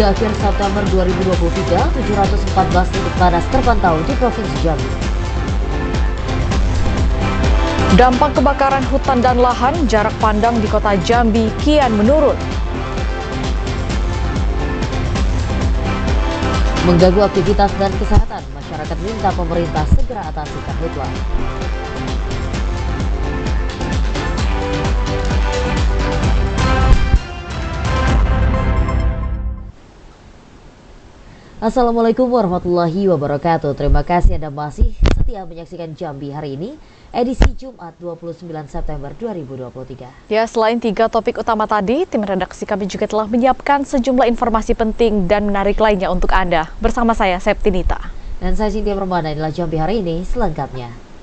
Hingga akhir September 2023, 714 titik panas terpantau di Provinsi Jambi. Dampak kebakaran hutan dan lahan, jarak pandang di kota Jambi kian menurun. Mengganggu aktivitas dan kesehatan, masyarakat minta pemerintah segera atasi karhutla. Assalamualaikum warahmatullahi wabarakatuh. Terima kasih Anda masih setia menyaksikan Jambi hari ini, edisi Jumat 29 September 2023. Ya, selain 3 topik utama tadi, tim redaksi kami juga telah menyiapkan sejumlah informasi penting dan menarik lainnya untuk Anda. Bersama saya, Septinita. Dan saya Cynthia Permana, inilah Jambi hari ini selengkapnya.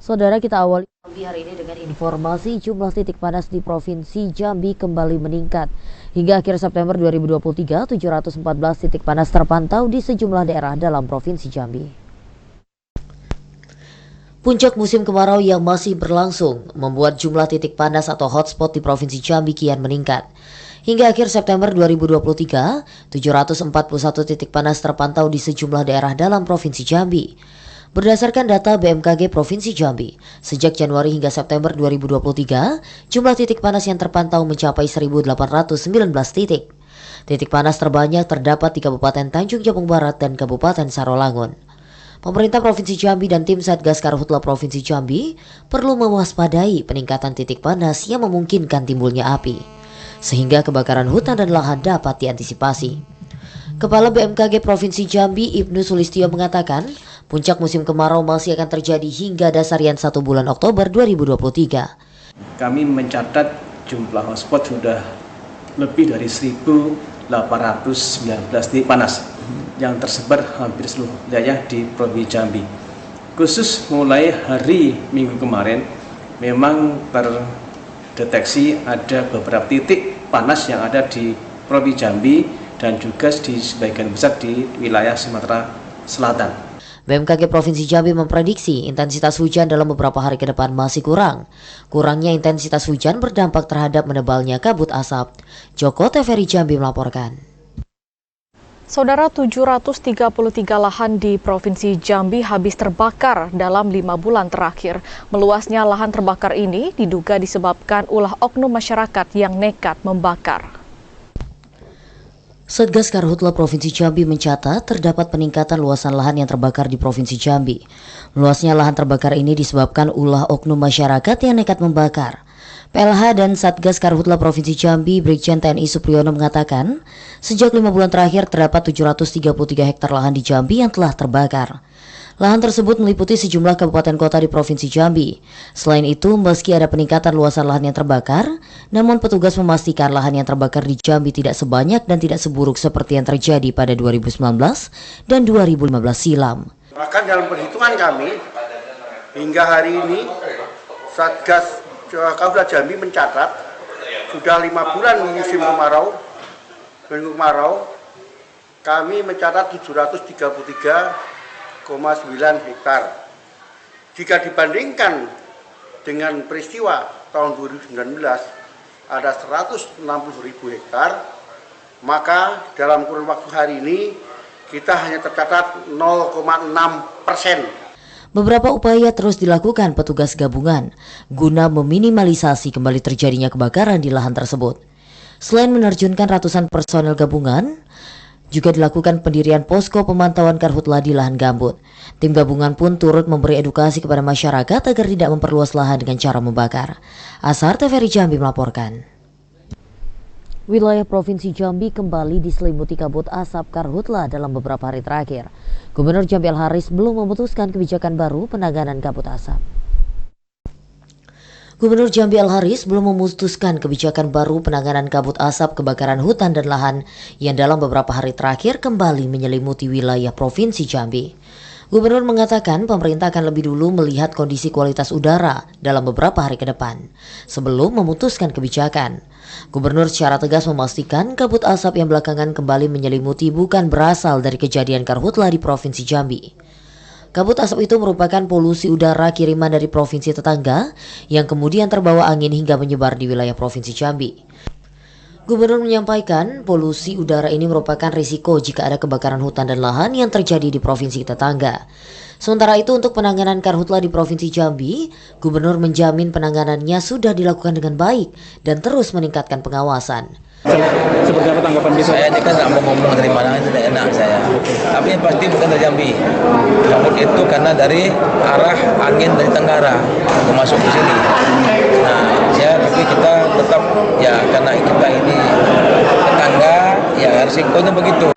Saudara, kita awali Jambi hari ini dengan informasi jumlah titik panas di Provinsi Jambi kembali meningkat. Hingga akhir September 2023, 714 titik panas terpantau di sejumlah daerah dalam Provinsi Jambi. Puncak musim kemarau yang masih berlangsung membuat jumlah titik panas atau hotspot di Provinsi Jambi kian meningkat. Hingga akhir September 2023, 741 titik panas terpantau di sejumlah daerah dalam Provinsi Jambi. Berdasarkan data BMKG Provinsi Jambi, sejak Januari hingga September 2023, jumlah titik panas yang terpantau mencapai 1.819 titik. Titik panas terbanyak terdapat di Kabupaten Tanjung Jabung Barat dan Kabupaten Sarolangun. Pemerintah Provinsi Jambi dan tim Satgas Karhutla Provinsi Jambi perlu mewaspadai peningkatan titik panas yang memungkinkan timbulnya api, sehingga kebakaran hutan dan lahan dapat diantisipasi. Kepala BMKG Provinsi Jambi Ibnu Sulistyo mengatakan, puncak musim kemarau masih akan terjadi hingga dasarian 1 bulan Oktober 2023. Kami mencatat jumlah hotspot sudah lebih dari 1.819 titik panas yang tersebar hampir seluruh wilayah di Provinsi Jambi. Khusus mulai hari Minggu kemarin, memang terdeteksi ada beberapa titik panas yang ada di Provinsi Jambi dan juga di sebagian besar di wilayah Sumatera Selatan. BMKG Provinsi Jambi memprediksi intensitas hujan dalam beberapa hari ke depan masih kurang. Kurangnya intensitas hujan berdampak terhadap menebalnya kabut asap. Joko TVRI Jambi melaporkan. Saudara, 733 lahan di Provinsi Jambi habis terbakar dalam 5 bulan terakhir. Meluasnya lahan terbakar ini diduga disebabkan ulah oknum masyarakat yang nekat membakar. Satgas Karhutla Provinsi Jambi mencatat terdapat peningkatan luasan lahan yang terbakar di Provinsi Jambi. Luasnya lahan terbakar ini disebabkan ulah oknum masyarakat yang nekat membakar. PLH dan Satgas Karhutla Provinsi Jambi Brigjen TNI Supriyono mengatakan, sejak 5 bulan terakhir terdapat 733 hektar lahan di Jambi yang telah terbakar. Lahan tersebut meliputi sejumlah kabupaten kota di Provinsi Jambi. Selain itu, meski ada peningkatan luasan lahan yang terbakar, namun petugas memastikan lahan yang terbakar di Jambi tidak sebanyak dan tidak seburuk seperti yang terjadi pada 2019 dan 2015 silam. Bahkan dalam perhitungan kami, hingga hari ini, Satgas Karhutla Jambi mencatat sudah 5 bulan musim kemarau, kami mencatat 733,9 hektar. Jika dibandingkan dengan peristiwa tahun 2019 ada 160.000 hektar, maka dalam kurun waktu hari ini kita hanya tercatat 0,6%. Beberapa upaya terus dilakukan petugas gabungan guna meminimalisasi kembali terjadinya kebakaran di lahan tersebut. Selain menerjunkan ratusan personel gabungan, juga dilakukan pendirian posko pemantauan karhutla di lahan gambut. Tim gabungan pun turut memberi edukasi kepada masyarakat agar tidak memperluas lahan dengan cara membakar. Asar TVRI Jambi melaporkan. Wilayah Provinsi Jambi kembali diselimuti kabut asap karhutla dalam beberapa hari terakhir. Gubernur Jambi Al-Haris belum memutuskan kebijakan baru penanganan kabut asap. Gubernur Jambi Al-Haris belum memutuskan kebijakan baru penanganan kabut asap kebakaran hutan dan lahan yang dalam beberapa hari terakhir kembali menyelimuti wilayah Provinsi Jambi. Gubernur mengatakan pemerintah akan lebih dulu melihat kondisi kualitas udara dalam beberapa hari ke depan sebelum memutuskan kebijakan. Gubernur secara tegas memastikan kabut asap yang belakangan kembali menyelimuti bukan berasal dari kejadian karhutla di Provinsi Jambi. Kabut asap itu merupakan polusi udara kiriman dari provinsi tetangga yang kemudian terbawa angin hingga menyebar di wilayah Provinsi Jambi. Gubernur menyampaikan polusi udara ini merupakan risiko jika ada kebakaran hutan dan lahan yang terjadi di provinsi tetangga. Sementara itu untuk penanganan karhutla di Provinsi Jambi, Gubernur menjamin penanganannya sudah dilakukan dengan baik dan terus meningkatkan pengawasan. Seperti apa tanggapan kita? Saya ini kan nggak mau ngomong dari mana, itu tidak enak saya. Tapi yang pasti bukan dari Jambi. Kabut itu karena dari arah angin dari Tenggara masuk ke sini. Nah, tapi kita tetap ya karena kita ini tetangga, ya risikonya begitu.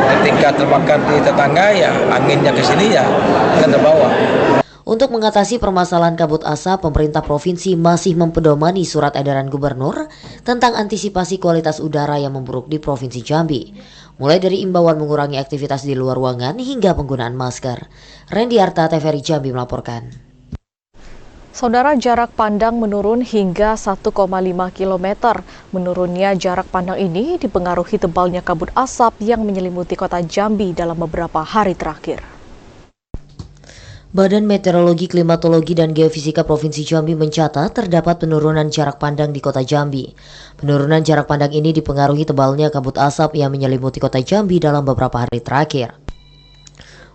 Ketika terbakar di tetangga, ya anginnya ke sini ya akan terbawa. Untuk mengatasi permasalahan kabut asap, pemerintah provinsi masih mempedomani surat edaran gubernur tentang antisipasi kualitas udara yang memburuk di Provinsi Jambi. Mulai dari imbauan mengurangi aktivitas di luar ruangan hingga penggunaan masker. Randy Arta, TVRI Jambi melaporkan. Saudara, jarak pandang menurun hingga 1,5 km. Menurunnya jarak pandang ini dipengaruhi tebalnya kabut asap yang menyelimuti kota Jambi dalam beberapa hari terakhir. Badan Meteorologi, Klimatologi, dan Geofisika Provinsi Jambi mencatat terdapat penurunan jarak pandang di kota Jambi. Penurunan jarak pandang ini dipengaruhi tebalnya kabut asap yang menyelimuti kota Jambi dalam beberapa hari terakhir.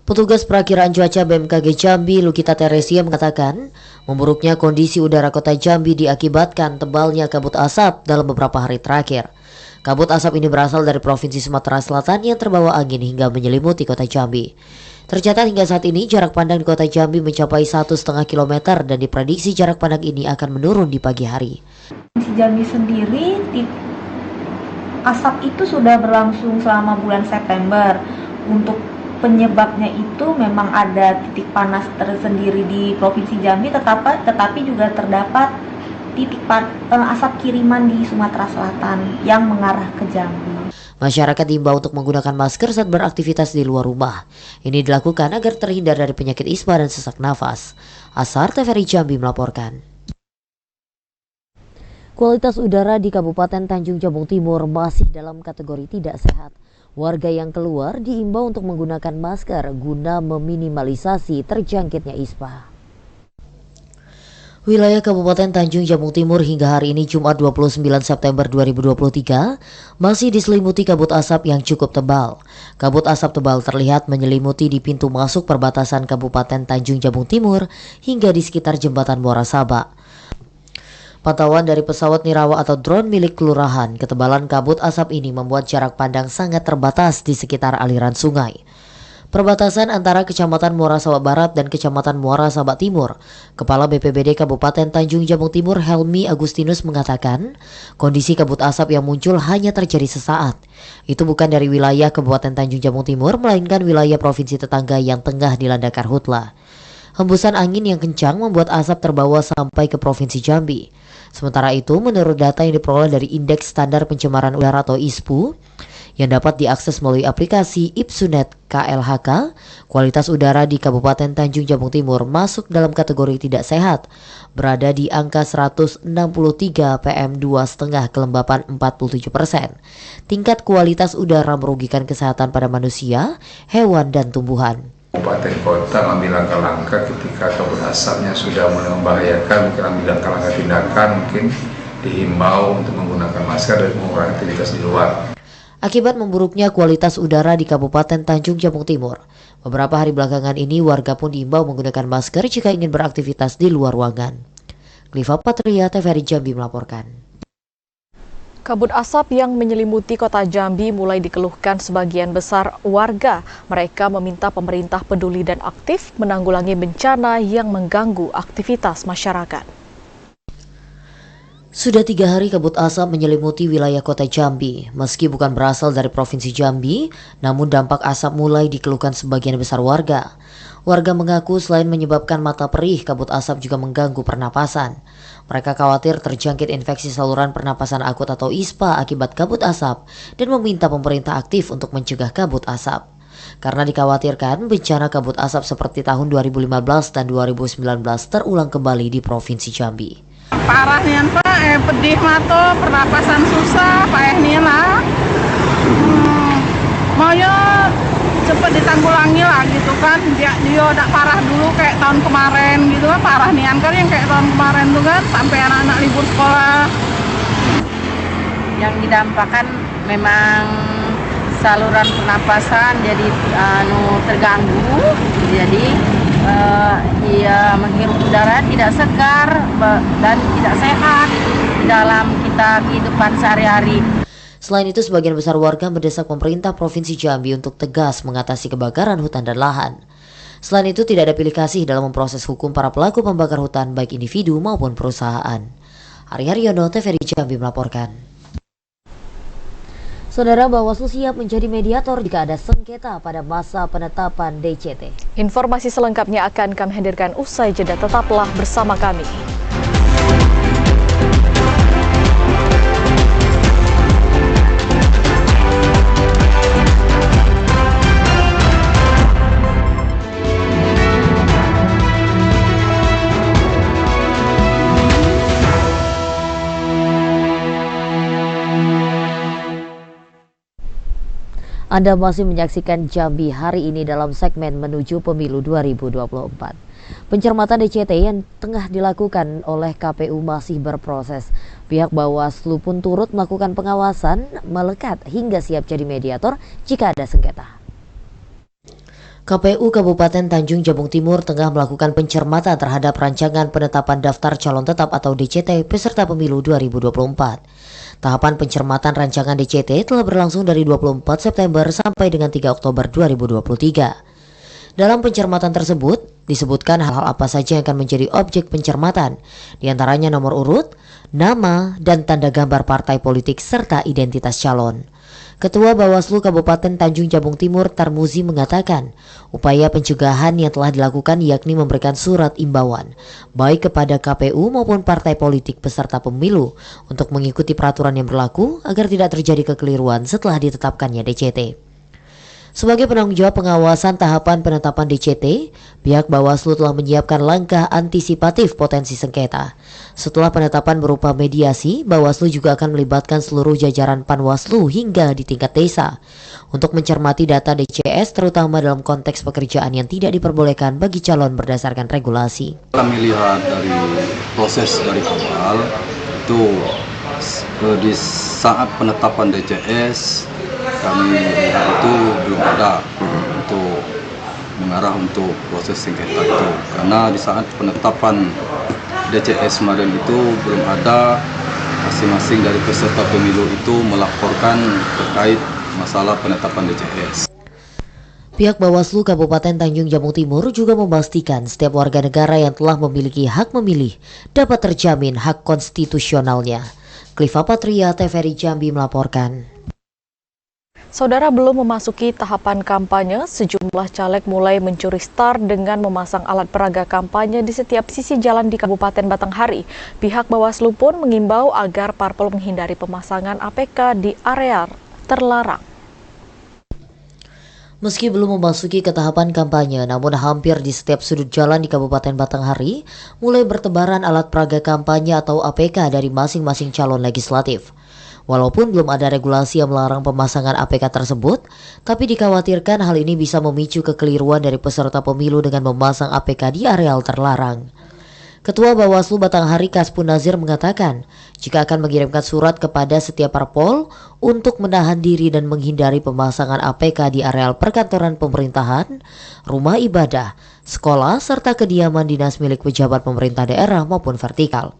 Petugas Perakiraan Cuaca BMKG Jambi, Lukita Teresia, mengatakan memburuknya kondisi udara kota Jambi diakibatkan tebalnya kabut asap dalam beberapa hari terakhir. Kabut asap ini berasal dari Provinsi Sumatera Selatan yang terbawa angin hingga menyelimuti kota Jambi. Tercatat hingga saat ini jarak pandang di kota Jambi mencapai 1,5 km dan diprediksi jarak pandang ini akan menurun di pagi hari. Di Jambi sendiri, asap itu sudah berlangsung selama bulan September. Untuk penyebabnya itu memang ada titik panas tersendiri di Provinsi Jambi, tetapi juga terdapat titik asap kiriman di Sumatera Selatan yang mengarah ke Jambi. Masyarakat diimbau untuk menggunakan masker saat beraktivitas di luar rumah. Ini dilakukan agar terhindar dari penyakit ispa dan sesak nafas. Asar, TVRI Jambi melaporkan. Kualitas udara di Kabupaten Tanjung Jabung Timur masih dalam kategori tidak sehat. Warga yang keluar diimbau untuk menggunakan masker guna meminimalisasi terjangkitnya ispa. Wilayah Kabupaten Tanjung Jabung Timur hingga hari ini Jumat 29 September 2023 masih diselimuti kabut asap yang cukup tebal. Kabut asap tebal terlihat menyelimuti di pintu masuk perbatasan Kabupaten Tanjung Jabung Timur hingga di sekitar jembatan Muara Sabak. Pantauan dari pesawat nirawa atau drone milik kelurahan, ketebalan kabut asap ini membuat jarak pandang sangat terbatas di sekitar aliran sungai. Perbatasan antara Kecamatan Muara Sabak Barat dan Kecamatan Muara Sabak Timur, Kepala BPBD Kabupaten Tanjung Jabung Timur Helmi Agustinus mengatakan, kondisi kabut asap yang muncul hanya terjadi sesaat. Itu bukan dari wilayah Kabupaten Tanjung Jabung Timur, melainkan wilayah provinsi tetangga yang tengah dilanda karhutla. Hembusan angin yang kencang membuat asap terbawa sampai ke Provinsi Jambi. Sementara itu, menurut data yang diperoleh dari Indeks Standar Pencemaran Udara atau ISPU, yang dapat diakses melalui aplikasi IPSUNet KLHK, kualitas udara di Kabupaten Tanjung Jabung Timur masuk dalam kategori tidak sehat, berada di angka 163 PM2,5 kelembapan 47%. Tingkat kualitas udara merugikan kesehatan pada manusia, hewan, dan tumbuhan. Kabupaten kota mengambil langkah-langkah ketika kabut asapnya sudah mulai membahayakan, mungkin ambil langkah-langkah tindakan, mungkin dihimbau untuk menggunakan masker dan mengurangi aktivitas di luar. Akibat memburuknya kualitas udara di Kabupaten Tanjung Jabung Timur, beberapa hari belakangan ini warga pun diimbau menggunakan masker jika ingin beraktivitas di luar ruangan. Kliva Patria, TVRI Jambi melaporkan. Kabut asap yang menyelimuti kota Jambi mulai dikeluhkan sebagian besar warga. Mereka meminta pemerintah peduli dan aktif menanggulangi bencana yang mengganggu aktivitas masyarakat. Sudah 3 hari kabut asap menyelimuti wilayah kota Jambi. Meski bukan berasal dari Provinsi Jambi, namun dampak asap mulai dikeluhkan sebagian besar warga. Warga mengaku selain menyebabkan mata perih, kabut asap juga mengganggu pernapasan. Mereka khawatir terjangkit infeksi saluran pernapasan akut atau ISPA akibat kabut asap dan meminta pemerintah aktif untuk mencegah kabut asap. karena dikhawatirkan bencana kabut asap seperti tahun 2015 dan 2019 terulang kembali di Provinsi Jambi. Parah nian Pak, pedih mato, pernapasan susah, Pak nian lah. Maunya cepet ditanggulangi lah gitu kan, dia udah parah dulu kayak tahun kemarin gitu kan, parah nian kan yang kayak tahun kemarin tuh kan, sampai anak-anak libur sekolah. Yang didampakkan memang saluran pernapasan jadi terganggu, jadi menghirup udara tidak segar dan tidak sehat dalam kita kehidupan sehari-hari. Selain itu, sebagian besar warga mendesak pemerintah Provinsi Jambi untuk tegas mengatasi kebakaran hutan dan lahan. Selain itu, tidak ada pilih kasih dalam memproses hukum para pelaku pembakar hutan baik individu maupun perusahaan. Ari Haryono, TVRI Jambi melaporkan. Saudara, Bawaslu siap menjadi mediator jika ada sengketa pada masa penetapan DCT. Informasi selengkapnya akan kami hadirkan usai jeda, tetaplah bersama kami. Anda masih menyaksikan Jambi hari ini dalam segmen menuju pemilu 2024. Pencermatan DCT yang tengah dilakukan oleh KPU masih berproses. Pihak Bawaslu pun turut melakukan pengawasan melekat hingga siap jadi mediator jika ada sengketa. KPU Kabupaten Tanjung Jabung Timur tengah melakukan pencermatan terhadap rancangan penetapan daftar calon tetap atau DCT peserta pemilu 2024. Tahapan pencermatan rancangan DCT telah berlangsung dari 24 September sampai dengan 3 Oktober 2023. Dalam pencermatan tersebut, disebutkan hal-hal apa saja yang akan menjadi objek pencermatan, diantaranya nomor urut, nama, dan tanda gambar partai politik serta identitas calon. Ketua Bawaslu Kabupaten Tanjung Jabung Timur Tarmuzi mengatakan, upaya pencegahan yang telah dilakukan yakni memberikan surat imbauan baik kepada KPU maupun partai politik peserta pemilu untuk mengikuti peraturan yang berlaku agar tidak terjadi kekeliruan setelah ditetapkannya DCT. Sebagai penanggung jawab pengawasan tahapan penetapan DCT, pihak Bawaslu telah menyiapkan langkah antisipatif potensi sengketa. Setelah penetapan berupa mediasi, Bawaslu juga akan melibatkan seluruh jajaran Panwaslu hingga di tingkat desa untuk mencermati data DCS terutama dalam konteks pekerjaan yang tidak diperbolehkan bagi calon berdasarkan regulasi. Kami lihat dari proses dari awal itu di saat penetapan DCS kami lihat itu belum ada untuk mengarah untuk proses sengketa itu, karena di saat penetapan DCS kemarin itu belum ada masing-masing dari peserta pemilu itu melaporkan terkait masalah penetapan DCS. Pihak Bawaslu Kabupaten Tanjung Jabung Timur juga memastikan setiap warga negara yang telah memiliki hak memilih dapat terjamin hak konstitusionalnya. Kliva Patria, TVRI Jambi melaporkan. Saudara, belum memasuki tahapan kampanye, sejumlah caleg mulai mencuri star dengan memasang alat peraga kampanye di setiap sisi jalan di Kabupaten Batanghari. Pihak Bawaslu pun mengimbau agar parpol menghindari pemasangan APK di area terlarang. Meski belum memasuki ke tahapan kampanye, namun hampir di setiap sudut jalan di Kabupaten Batanghari mulai bertebaran alat peraga kampanye atau APK dari masing-masing calon legislatif. Walaupun belum ada regulasi yang melarang pemasangan APK tersebut, tapi dikhawatirkan hal ini bisa memicu kekeliruan dari peserta pemilu dengan memasang APK di areal terlarang. Ketua Bawaslu Batanghari Kaspun Nazir mengatakan, jika akan mengirimkan surat kepada setiap parpol untuk menahan diri dan menghindari pemasangan APK di areal perkantoran pemerintahan, rumah ibadah, sekolah, serta kediaman dinas milik pejabat pemerintah daerah maupun vertikal.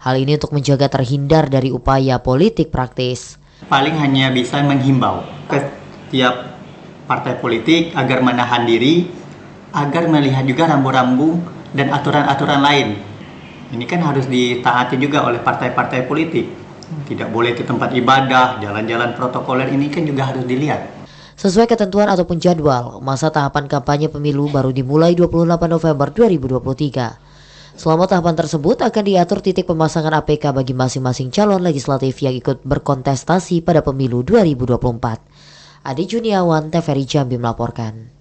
Hal ini untuk menjaga terhindar dari upaya politik praktis. Paling hanya bisa menghimbau ke setiap partai politik agar menahan diri, agar melihat juga rambu-rambu dan aturan-aturan lain. Ini kan harus ditaati juga oleh partai-partai politik. Tidak boleh ke tempat ibadah, jalan-jalan protokoler ini kan juga harus dilihat. Sesuai ketentuan ataupun jadwal, masa tahapan kampanye pemilu baru dimulai 28 November 2023. Selama tahapan tersebut akan diatur titik pemasangan APK bagi masing-masing calon legislatif yang ikut berkontestasi pada pemilu 2024. Adi Juniawan, TVRI Jambi melaporkan.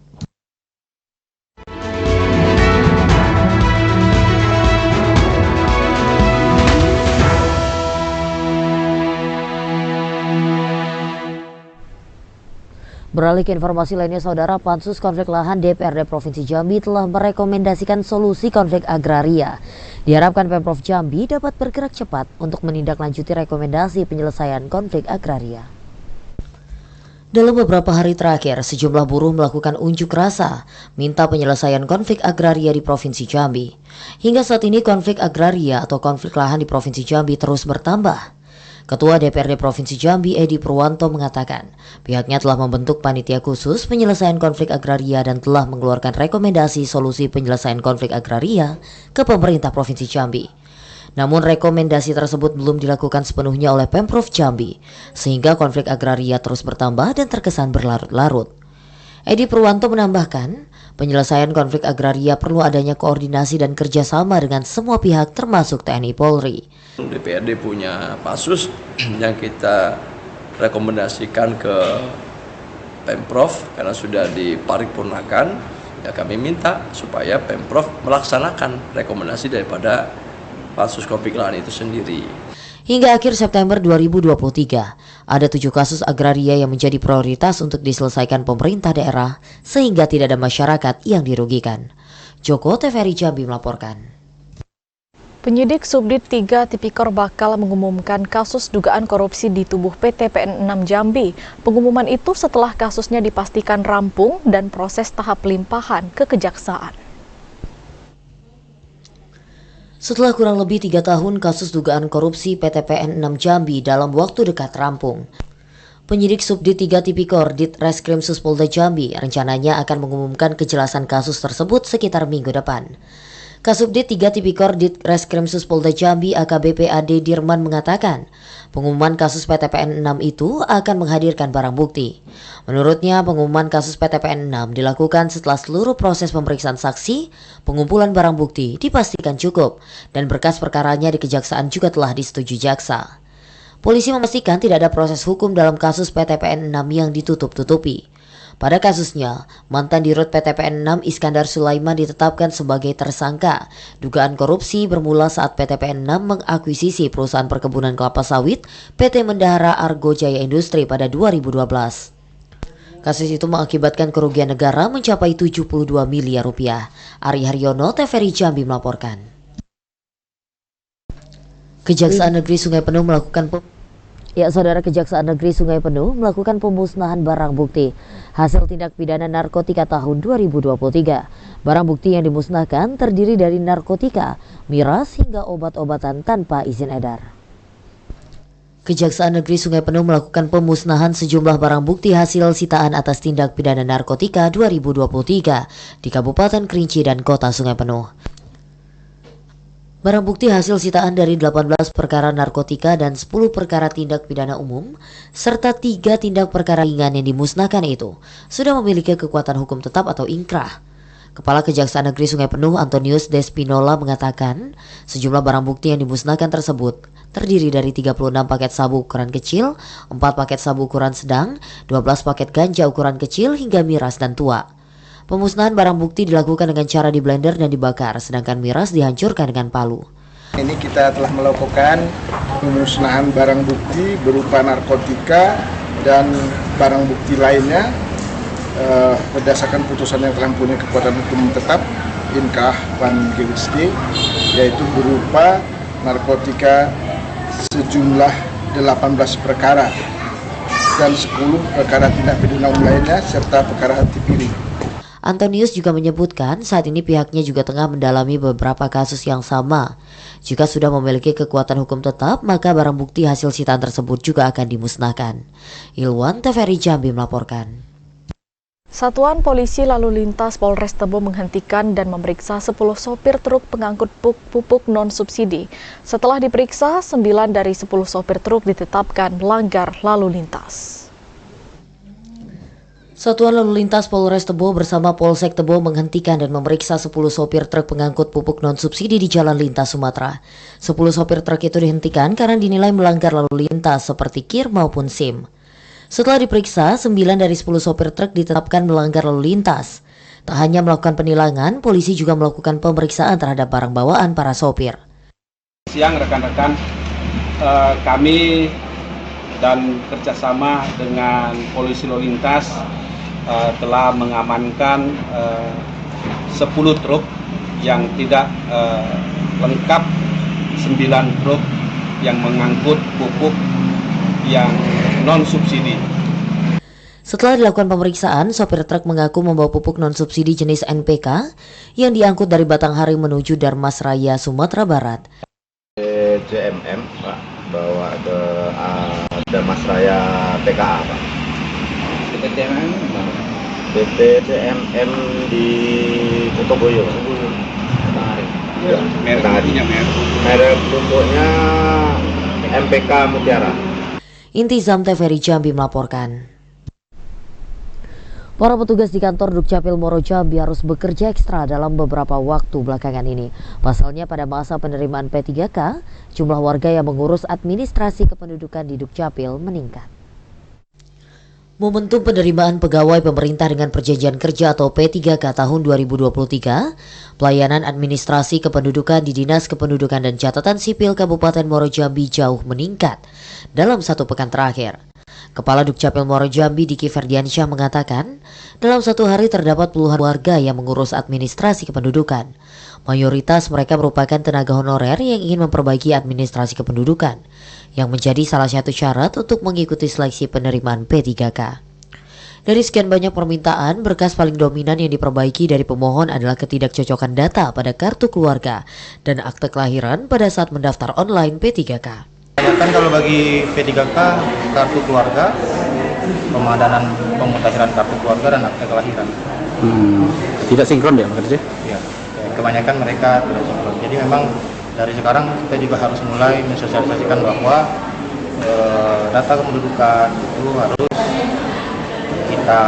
Beralih ke informasi lainnya, Saudara, Pansus Konflik Lahan DPRD Provinsi Jambi telah merekomendasikan solusi konflik agraria. Diharapkan Pemprov Jambi dapat bergerak cepat untuk menindaklanjuti rekomendasi penyelesaian konflik agraria. Dalam beberapa hari terakhir, sejumlah buruh melakukan unjuk rasa minta penyelesaian konflik agraria di Provinsi Jambi. Hingga saat ini konflik agraria atau konflik lahan di Provinsi Jambi terus bertambah. Ketua DPRD Provinsi Jambi Edi Purwanto mengatakan pihaknya telah membentuk panitia khusus penyelesaian konflik agraria dan telah mengeluarkan rekomendasi solusi penyelesaian konflik agraria ke pemerintah Provinsi Jambi. Namun rekomendasi tersebut belum dilakukan sepenuhnya oleh Pemprov Jambi sehingga konflik agraria terus bertambah dan terkesan berlarut-larut. Edi Purwanto menambahkan penyelesaian konflik agraria perlu adanya koordinasi dan kerjasama dengan semua pihak termasuk TNI Polri. DPRD punya pasus yang kita rekomendasikan ke Pemprov karena sudah diparipurnakan. Ya kami minta supaya Pemprov melaksanakan rekomendasi daripada pasus konflik lahan itu sendiri. Hingga akhir September 2023, ada 7 kasus agraria yang menjadi prioritas untuk diselesaikan pemerintah daerah sehingga tidak ada masyarakat yang dirugikan. Joko, TVRI Jambi melaporkan. Penyidik Subdit 3 Tipikor bakal mengumumkan kasus dugaan korupsi di tubuh PT PN 6 Jambi. Pengumuman itu setelah kasusnya dipastikan rampung dan proses tahap limpahan ke kejaksaan. Setelah kurang lebih 3 tahun kasus dugaan korupsi PT PN 6 Jambi dalam waktu dekat rampung, penyidik Subdit 3 Tipikor Ditreskrim Suspolda Jambi rencananya akan mengumumkan kejelasan kasus tersebut sekitar minggu depan. Kasubdit 3 Tipikor Ditreskrim Suspolda Jambi AKBP Ade Dirman mengatakan, pengumuman kasus PT PN 6 itu akan menghadirkan barang bukti. Menurutnya, pengumuman kasus PT PN 6 dilakukan setelah seluruh proses pemeriksaan saksi, pengumpulan barang bukti dipastikan cukup, dan berkas perkaranya di kejaksaan juga telah disetujui jaksa. Polisi memastikan tidak ada proses hukum dalam kasus PT PN 6 yang ditutup-tutupi. Pada kasusnya, mantan Dirut PT PN 6 Iskandar Sulaiman ditetapkan sebagai tersangka. Dugaan korupsi bermula saat PT PN 6 mengakuisisi perusahaan perkebunan kelapa sawit PT Mendahara Argo Jaya Industri pada 2012. Kasus itu mengakibatkan kerugian negara mencapai 72 miliar rupiah. Ari Haryono, TVRI Jambi melaporkan. Kejaksaan Negeri Sungai Penuh melakukan Saudara, Kejaksaan Negeri Sungai Penuh melakukan pemusnahan barang bukti hasil tindak pidana narkotika tahun 2023. Barang bukti yang dimusnahkan terdiri dari narkotika, miras hingga obat-obatan tanpa izin edar. Kejaksaan Negeri Sungai Penuh melakukan pemusnahan sejumlah barang bukti hasil sitaan atas tindak pidana narkotika 2023 di Kabupaten Kerinci dan Kota Sungai Penuh. Barang bukti hasil sitaan dari 18 perkara narkotika dan 10 perkara tindak pidana umum, serta 3 tindak perkara ringan yang dimusnahkan itu, sudah memiliki kekuatan hukum tetap atau ingkrah. Kepala Kejaksaan Negeri Sungai Penuh Antonius Despinola mengatakan, sejumlah barang bukti yang dimusnahkan tersebut terdiri dari 36 paket sabu ukuran kecil, 4 paket sabu ukuran sedang, 12 paket ganja ukuran kecil hingga miras dan tua. Pemusnahan barang bukti dilakukan dengan cara di blender dan dibakar, sedangkan miras dihancurkan dengan palu. Ini kita telah melakukan pemusnahan barang bukti berupa narkotika dan barang bukti lainnya berdasarkan putusan yang telah mempunyai kekuatan hukum tetap Inkrah Van GWSD, yaitu berupa narkotika sejumlah 18 perkara dan 10 perkara tindak pidana umum lainnya serta perkara hati pilih. Antonius juga menyebutkan saat ini pihaknya juga tengah mendalami beberapa kasus yang sama. Jika sudah memiliki kekuatan hukum tetap, maka barang bukti hasil sitaan tersebut juga akan dimusnahkan. Ilwan, TVRI Jambi melaporkan. Satuan Polisi Lalu Lintas Polres Tebo menghentikan dan memeriksa 10 sopir truk pengangkut pupuk non-subsidi. Setelah diperiksa, 9 dari 10 sopir truk ditetapkan melanggar lalu lintas. Satuan Lalu Lintas Polres Tebo bersama Polsek Tebo menghentikan dan memeriksa 10 sopir truk pengangkut pupuk non-subsidi di Jalan Lintas Sumatera. 10 sopir truk itu dihentikan karena dinilai melanggar lalu lintas seperti KIR maupun SIM. Setelah diperiksa, 9 dari 10 sopir truk ditetapkan melanggar lalu lintas. Tak hanya melakukan penilangan, polisi juga melakukan pemeriksaan terhadap barang bawaan para sopir. Siang rekan-rekan, kami dan kerjasama dengan polisi lalu lintas telah mengamankan 10 truk yang tidak lengkap, 9 truk yang mengangkut pupuk yang non-subsidi. Setelah dilakukan pemeriksaan, sopir truk mengaku membawa pupuk non-subsidi jenis NPK yang diangkut dari Batanghari menuju Darmas Raya, Sumatera Barat. JMM, Pak, bawa ke Darmas Raya PKA, Pak. BPTMM di Kutoboyo. Merek pupuknya MPK Mutiara. Intizam TVRI Jambi melaporkan. Para petugas di kantor Dukcapil Muaro Jambi harus bekerja ekstra dalam beberapa waktu belakangan ini. Pasalnya pada masa penerimaan P3K, jumlah warga yang mengurus administrasi kependudukan di Dukcapil meningkat. Momentum penerimaan pegawai pemerintah dengan perjanjian kerja atau P3K tahun 2023, pelayanan administrasi kependudukan di Dinas Kependudukan dan Catatan Sipil Kabupaten Muaro Jambi jauh meningkat dalam 1 pekan terakhir. Kepala Dukcapil Muaro Jambi Diki Ferdiansyah mengatakan, dalam 1 hari terdapat puluhan warga yang mengurus administrasi kependudukan. Mayoritas mereka merupakan tenaga honorer yang ingin memperbaiki administrasi kependudukan, yang menjadi salah satu syarat untuk mengikuti seleksi penerimaan P3K. Dari sekian banyak permintaan, berkas paling dominan yang diperbaiki dari pemohon adalah ketidakcocokan data pada kartu keluarga dan akte kelahiran pada saat mendaftar online P3K. Kan kalau bagi P3K, kartu keluarga, pemadanan pemutakhiran kartu keluarga dan akte kelahiran. Tidak sinkron ya maksudnya? Ya, kebanyakan mereka tidak sinkron. Jadi memang dari sekarang kita juga harus mulai mensosialisasikan bahwa data kependudukan itu harus kita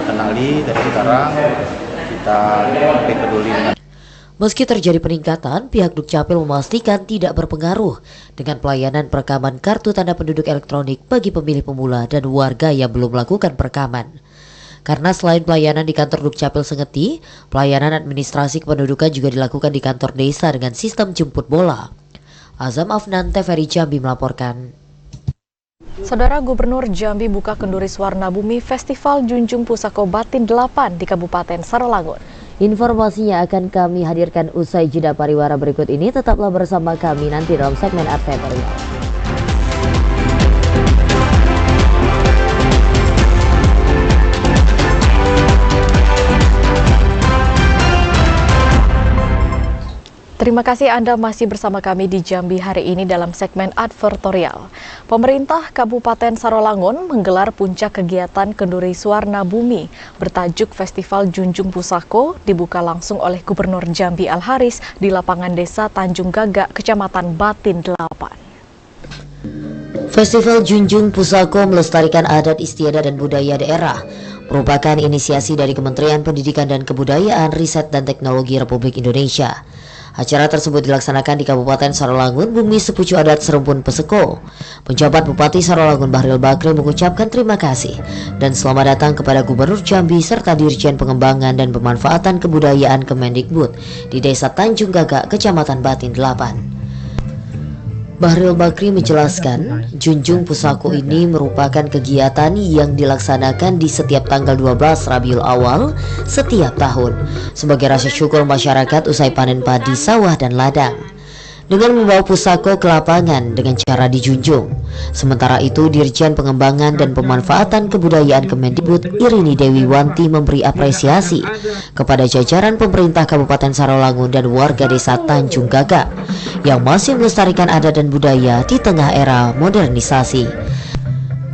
kenali dari sekarang, kita lebih peduli dengan. Meski terjadi peningkatan, pihak Dukcapil memastikan tidak berpengaruh dengan pelayanan perekaman kartu tanda penduduk elektronik bagi pemilih pemula dan warga yang belum melakukan perekaman. Karena selain pelayanan di kantor Dukcapil Sengeti, pelayanan administrasi kependudukan juga dilakukan di kantor desa dengan sistem jemput bola. Azam Afnan, TVRI Jambi melaporkan. Saudara Gubernur Jambi buka kenduris warna bumi Festival Junjung Pusako Batin 8 di Kabupaten Sarolangun. Informasinya akan kami hadirkan usai jeda pariwara berikut ini. Tetaplah bersama kami nanti dalam segmen Advertorial. Terima kasih Anda masih bersama kami di Jambi hari ini dalam segmen Advertorial. Pemerintah Kabupaten Sarolangun menggelar puncak kegiatan Kenduris Warna Bumi bertajuk Festival Junjung Pusako dibuka langsung oleh Gubernur Jambi Al-Haris di lapangan desa Tanjung Gagak, Kecamatan Batin 8. Festival Junjung Pusako melestarikan adat istiadat dan budaya daerah. Merupakan inisiasi dari Kementerian Pendidikan dan Kebudayaan, Riset dan Teknologi Republik Indonesia. Acara tersebut dilaksanakan di Kabupaten Sarolangun, Bumi Sepucu Adat Serempun Peseko. Penjabat Bupati Sarolangun Bahril Bakri mengucapkan terima kasih dan selamat datang kepada Gubernur Jambi serta Dirjen Pengembangan dan Pemanfaatan Kebudayaan Kemendikbud di Desa Tanjung Gagak, Kecamatan Batin 8. Bahril Bakri menjelaskan, Junjung Pusako ini merupakan kegiatan yang dilaksanakan di setiap tanggal 12 Rabiul Awal setiap tahun sebagai rasa syukur masyarakat usai panen padi, sawah, dan ladang, dengan membawa pusako ke lapangan dengan cara dijunjung. Sementara itu, Dirjen Pengembangan dan Pemanfaatan Kebudayaan Kemendikbud Irini Dewi Wanti memberi apresiasi kepada jajaran pemerintah Kabupaten Sarolangun dan warga desa Tanjung Gagak yang masih melestarikan adat dan budaya di tengah era modernisasi.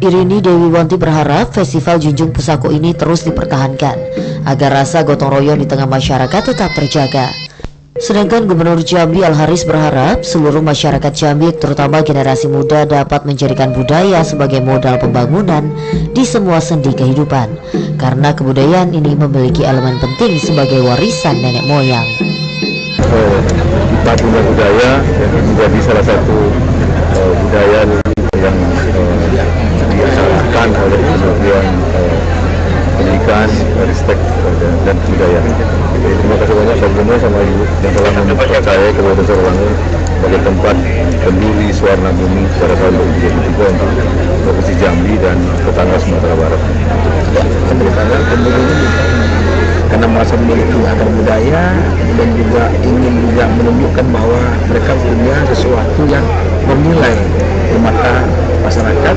Irini Dewi Wanti berharap Festival Junjung Pusako ini terus dipertahankan agar rasa gotong royong di tengah masyarakat tetap terjaga. Sedangkan Gubernur Jambi Al-Haris berharap seluruh masyarakat Jambi, terutama generasi muda, dapat menjadikan budaya sebagai modal pembangunan di semua sendi kehidupan, karena kebudayaan ini memiliki elemen penting sebagai warisan nenek moyang. Paduan budaya menjadi salah satu budaya yang diasalkan dilakukan oleh Satuan Pendidikan, Ristek dan Budaya. Terima kasih banyak Pak Gubernur sama Ibu yang telah mempercayai saya Kabupaten Sarolangun sebagai tempat kenduri Suwarna Bumi pada tahun 2023 untuk Provinsi Jambi dan tetangga Sumatera Barat. Sebenarnya kenduri ini karena merasa memiliki akar budaya dan juga ingin juga menunjukkan bahwa mereka punya sesuatu yang bernilai di mata masyarakat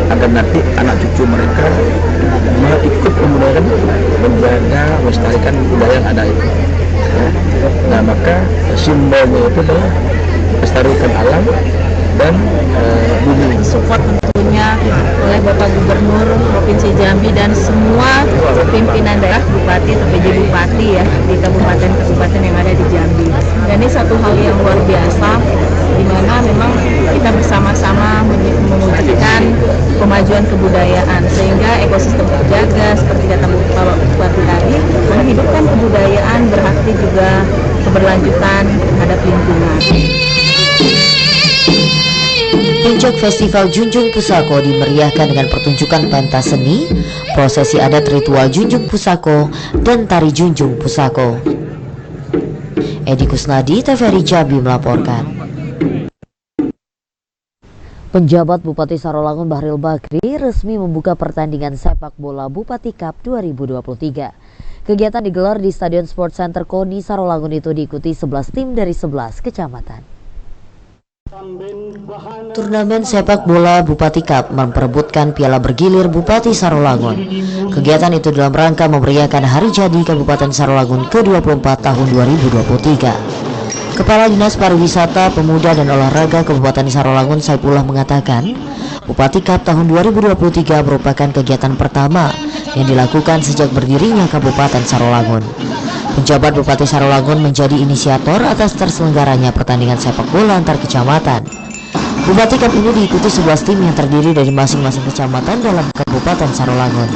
agar nanti anak cucu mereka ikut memudahkan menjaga melestarikan budaya yang ada itu. Nah maka simbolnya itu adalah melestarikan alam dan bumi. Support tentunya oleh Bapak Gubernur Provinsi Jambi dan semua pimpinan daerah, bupati atau PJ bupati ya di kabupaten-kabupaten yang ada di Jambi. Dan ini satu hal yang luar biasa di mana memang kita bersama-sama mewujudkan kemajuan kebudayaan sehingga ekosistem terjaga seperti kata Bapak Bupati tadi, menghidupkan kebudayaan berarti juga keberlanjutan terhadap lingkungan. Puncak Festival Junjung Pusako dimeriahkan dengan pertunjukan pentas seni, prosesi adat ritual Junjung Pusako, dan tari Junjung Pusako. Edi Kusnadi, TVRI Jambi melaporkan. Penjabat Bupati Sarolangun Bahril Bakri resmi membuka pertandingan sepak bola Bupati Cup 2023. Kegiatan digelar di Stadion Sports Center KONI Sarolangun itu diikuti 11 tim dari 11 kecamatan. Turnamen sepak bola Bupati Cup memperebutkan piala bergilir Bupati Sarolangun. Kegiatan itu dalam rangka memeriahkan hari jadi Kabupaten Sarolangun ke-24 tahun 2023. Kepala Dinas Pariwisata, Pemuda dan Olahraga Kabupaten Sarolangun Saipullah mengatakan, Bupati Cup tahun 2023 merupakan kegiatan pertama yang dilakukan sejak berdirinya Kabupaten Sarolangun. Penjabat Bupati Sarolangun menjadi inisiator atas terselenggaranya pertandingan sepak bola antar kecamatan. Bupati Cup ini diikuti 11 tim yang terdiri dari masing-masing kecamatan dalam Kabupaten Sarolangun.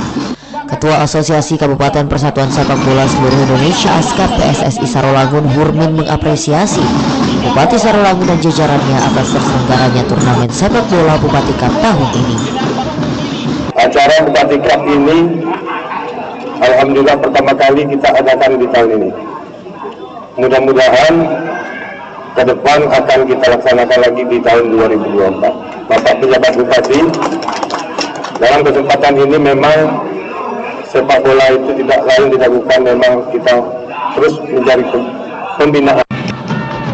Ketua Asosiasi Kabupaten Persatuan Sepak Bola Seluruh Indonesia ASKAP PSSI Sarolangun Hurmin mengapresiasi Bupati Sarolangun dan jajarannya atas terselenggaranya turnamen sepak bola Bupati Cup tahun ini. Acara Bupati Cup ini alhamdulillah pertama kali kita adakan di tahun ini. Mudah-mudahan ke depan akan kita laksanakan lagi di tahun 2024. Bapak Pejabat Bupati, dalam kesempatan ini memang sepak bola itu tidak bukan memang kita terus mencari pembinaan.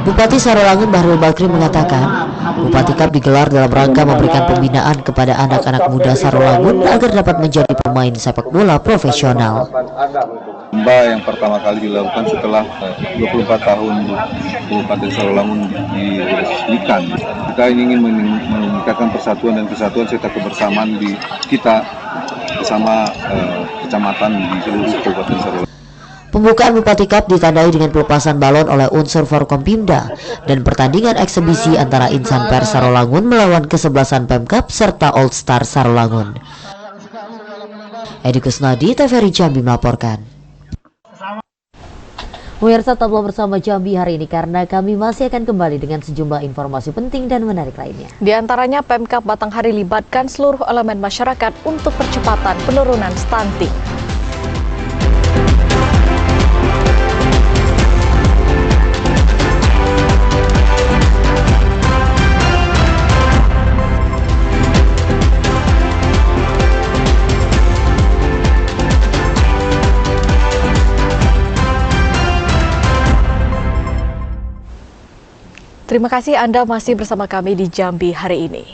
Bupati Sarolangun Bahril Bakri mengatakan, Bupati Cup digelar dalam rangka memberikan pembinaan kepada anak-anak muda Sarolangun agar dapat menjadi pemain sepak bola profesional. Lomba yang pertama kali dilakukan setelah 24 tahun Kabupaten Sarolangun diresmikan. Kita ingin meningkatkan persatuan dan kesatuan serta kebersamaan di kita bersama kecamatan di seluruh Kabupaten Sarolangun. Pembukaan Bupati Cup ditandai dengan pelepasan balon oleh unsur Forkompimda dan pertandingan eksebisi antara Insan Pers Sarolangun melawan kesebelasan Pemkap serta All Star Sarolangun. Edi Kusnadi, TVRI Jambi melaporkan. Pemirsa, tetaplah bersama Jambi hari ini karena kami masih akan kembali dengan sejumlah informasi penting dan menarik lainnya. Di antaranya Pemkap Batanghari libatkan seluruh elemen masyarakat untuk percepatan penurunan stunting. Terima kasih Anda masih bersama kami di Jambi hari ini.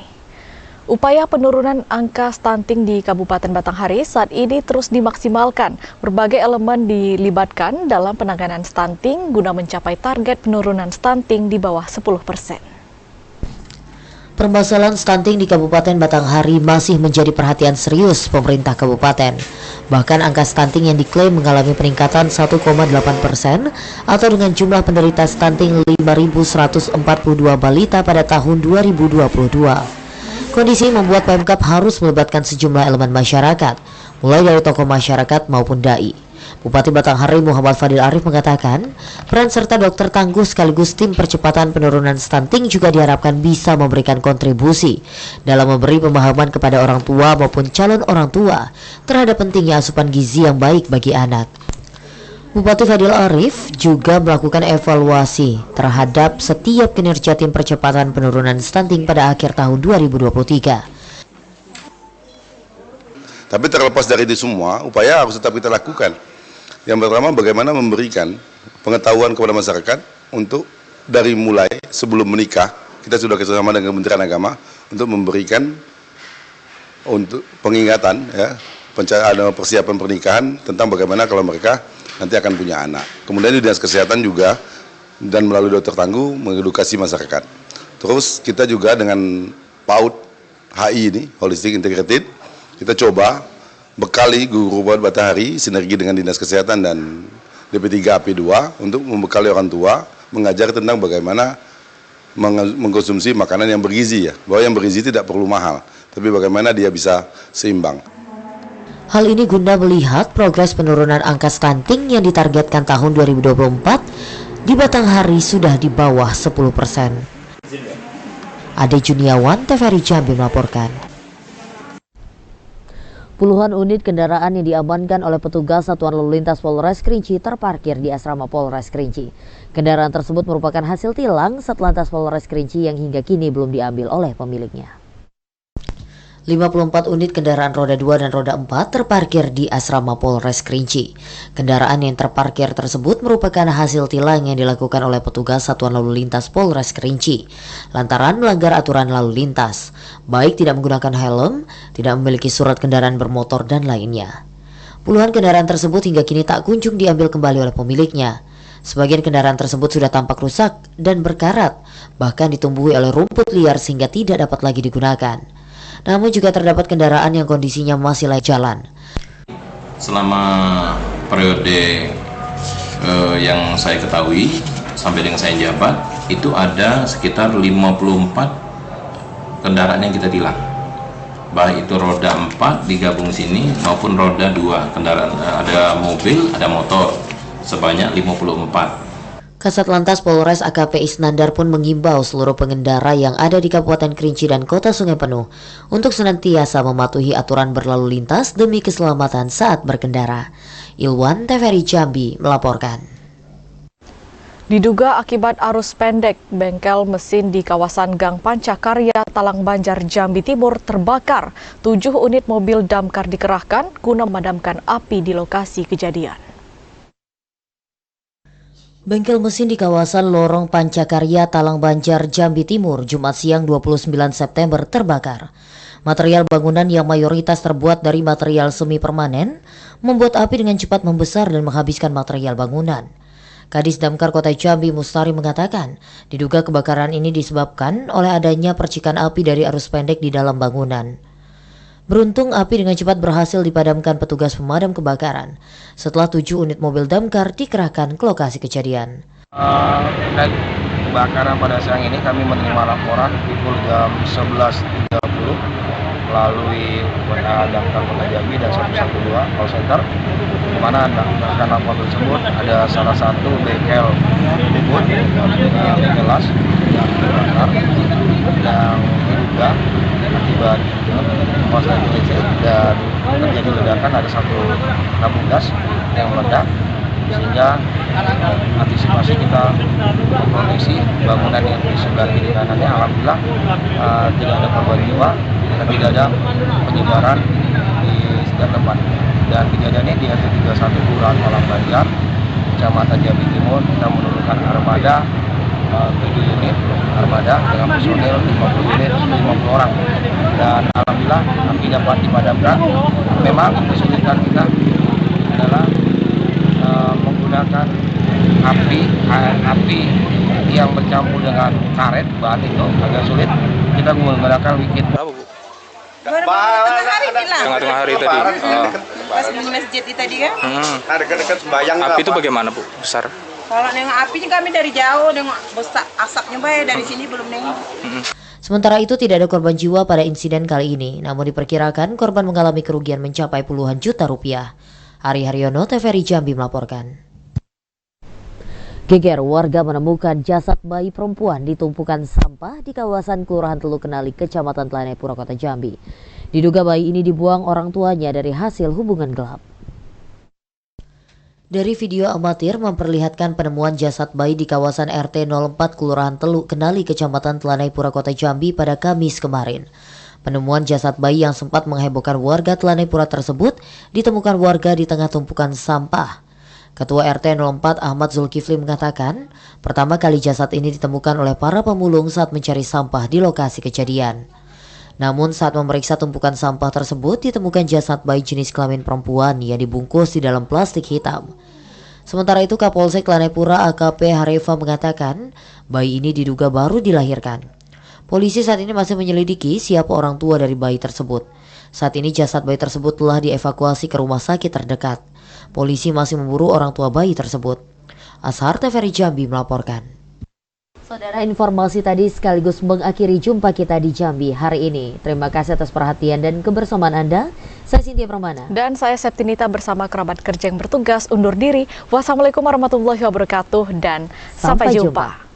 Upaya penurunan angka stunting di Kabupaten Batanghari saat ini terus dimaksimalkan. Berbagai elemen dilibatkan dalam penanganan stunting guna mencapai target penurunan stunting di bawah 10%. Permasalahan stunting di Kabupaten Batanghari masih menjadi perhatian serius pemerintah kabupaten. Bahkan angka stunting yang diklaim mengalami peningkatan 1,8% atau dengan jumlah penderita stunting 5.142 balita pada tahun 2022. Kondisi membuat Pemkap harus melibatkan sejumlah elemen masyarakat, mulai dari tokoh masyarakat maupun dai. Bupati Batanghari Muhammad Fadil Arif mengatakan, peran serta dokter tangguh sekaligus tim percepatan penurunan stunting juga diharapkan bisa memberikan kontribusi dalam memberi pemahaman kepada orang tua maupun calon orang tua terhadap pentingnya asupan gizi yang baik bagi anak. Bupati Fadil Arif juga melakukan evaluasi terhadap setiap kinerja tim percepatan penurunan stunting pada akhir tahun 2023. Tapi terlepas dari itu semua, upaya harus tetap kita lakukan. Yang pertama, bagaimana memberikan pengetahuan kepada masyarakat untuk dari mulai sebelum menikah, kita sudah kerjasama dengan Kementerian Agama untuk memberikan untuk pengingatan, ya, persiapan pernikahan tentang bagaimana kalau mereka nanti akan punya anak. Kemudian di Dinas Kesehatan juga dan melalui dokter tangguh mengedukasi masyarakat. Terus kita juga dengan PAUD HI ini, Holistic Integrated, kita coba bekali guru Batanghari sinergi dengan Dinas Kesehatan dan DP3 AP2 untuk membekali orang tua mengajar tentang bagaimana mengkonsumsi makanan yang bergizi, ya. Bahwa yang bergizi tidak perlu mahal, tapi bagaimana dia bisa seimbang. Hal ini guna melihat progres penurunan angka stunting yang ditargetkan tahun 2024 di Batanghari sudah di bawah 10%. Ade Juniawan, TVRI Jambi melaporkan. Puluhan unit kendaraan yang diamankan oleh petugas Satuan Lalu Lintas Polres Kerinci terparkir di asrama Polres Kerinci. Kendaraan tersebut merupakan hasil tilang Satlantas Polres Kerinci yang hingga kini belum diambil oleh pemiliknya. 54 unit kendaraan roda 2 dan roda 4 terparkir di asrama Polres Kerinci. Kendaraan yang terparkir tersebut merupakan hasil tilang yang dilakukan oleh petugas Satuan Lalu Lintas Polres Kerinci lantaran melanggar aturan lalu lintas, baik tidak menggunakan helm, tidak memiliki surat kendaraan bermotor dan lainnya. Puluhan kendaraan tersebut hingga kini tak kunjung diambil kembali oleh pemiliknya. Sebagian kendaraan tersebut sudah tampak rusak dan berkarat, bahkan ditumbuhi oleh rumput liar sehingga tidak dapat lagi digunakan. Namun juga terdapat kendaraan yang kondisinya masih layak jalan. Selama periode yang saya ketahui sampai dengan saya jabat, itu ada sekitar 54 kendaraan yang kita tilang. Baik itu roda 4 digabung sini maupun roda 2 kendaraan, ada mobil, ada motor sebanyak 54. Kasat Lantas Polres AKP Isnandar pun mengimbau seluruh pengendara yang ada di Kabupaten Kerinci dan Kota Sungai Penuh untuk senantiasa mematuhi aturan berlalu lintas demi keselamatan saat berkendara. Ilwan, TVRI Jambi melaporkan. Diduga akibat arus pendek, bengkel mesin di kawasan Gang Pancakarya, Talang Banjar, Jambi Timur terbakar. 7 unit mobil damkar dikerahkan guna memadamkan api di lokasi kejadian. Bengkel mesin di kawasan Lorong Pancakarya, Talang Banjar, Jambi Timur, Jumat siang 29 September terbakar. Material bangunan yang mayoritas terbuat dari material semi permanen membuat api dengan cepat membesar dan menghabiskan material bangunan. Kadis Damkar Kota Jambi Mustari mengatakan, diduga kebakaran ini disebabkan oleh adanya percikan api dari arus pendek di dalam bangunan. Beruntung api dengan cepat berhasil dipadamkan petugas pemadam kebakaran setelah 7 unit mobil damkar dikerahkan ke lokasi kejadian. Terkait kebakaran pada siang ini kami menerima laporan pukul jam 11.30 melalui WA Damkar Kota Jambi dan 112 call center, di mana berdasarkan laporan tersebut ada salah satu bengkel bubut yang kelas yang terbakar yang diduga akibat korsleting listrik dan terjadi ledakan, ada satu tabung gas yang meledak, sehingga antisipasi kita memproteksi bangunan yang di sebelah kiri kanannya. Alhamdulillah tidak ada korban jiwa dan tidak ada penyebaran di setiap tempat. Dan kejadiannya di RT 31 Kelurahan Talang Banjar, Kecamatan Jambi Timur, kita menurunkan armada 7 unit armada dengan personil 50 unit 50 orang, dan alhamdulillah api dapat dipadamkan. Memang kesulitan kita adalah menggunakan api yang bercampur dengan karet bahan itu agak sulit. Kita menggunakan liquid. Tengah-tengah hari tadi. Pas di masjid tadi kan? Dekat-dekat sembayang. Api itu bagaimana, Bu? Besar? Kalau nengok apinya kami dari jauh, nengok besar asapnya baik, dari sini belum nengok. Sementara itu tidak ada korban jiwa pada insiden kali ini, namun diperkirakan korban mengalami kerugian mencapai puluhan juta rupiah. Ari Haryono, TVRI Jambi melaporkan. Geger warga menemukan jasad bayi perempuan di tumpukan sampah di kawasan Kelurahan Teluk Kenali, Kecamatan Tlanepura, Kota Jambi. Diduga bayi ini dibuang orang tuanya dari hasil hubungan gelap. Dari video amatir memperlihatkan penemuan jasad bayi di kawasan RT 04 Kelurahan Teluk Kenali, Kecamatan Tlanepura, Kota Jambi pada Kamis kemarin. Penemuan jasad bayi yang sempat menghebohkan warga Tlanepura tersebut ditemukan warga di tengah tumpukan sampah. Ketua RT 04 Ahmad Zulkifli mengatakan, pertama kali jasad ini ditemukan oleh para pemulung saat mencari sampah di lokasi kejadian. Namun saat memeriksa tumpukan sampah tersebut ditemukan jasad bayi jenis kelamin perempuan yang dibungkus di dalam plastik hitam. Sementara itu Kapolsek Tlanepura AKP Harefa mengatakan bayi ini diduga baru dilahirkan. Polisi saat ini masih menyelidiki siapa orang tua dari bayi tersebut. Saat ini jasad bayi tersebut telah dievakuasi ke rumah sakit terdekat. Polisi masih memburu orang tua bayi tersebut. Ashar, TVRI Jambi melaporkan. Saudara, informasi tadi sekaligus mengakhiri jumpa kita di Jambi hari ini. Terima kasih atas perhatian dan kebersamaan Anda. Saya Cynthia Permana. Dan saya Septinita bersama kerabat kerja yang bertugas undur diri. Wassalamualaikum warahmatullahi wabarakatuh dan sampai jumpa.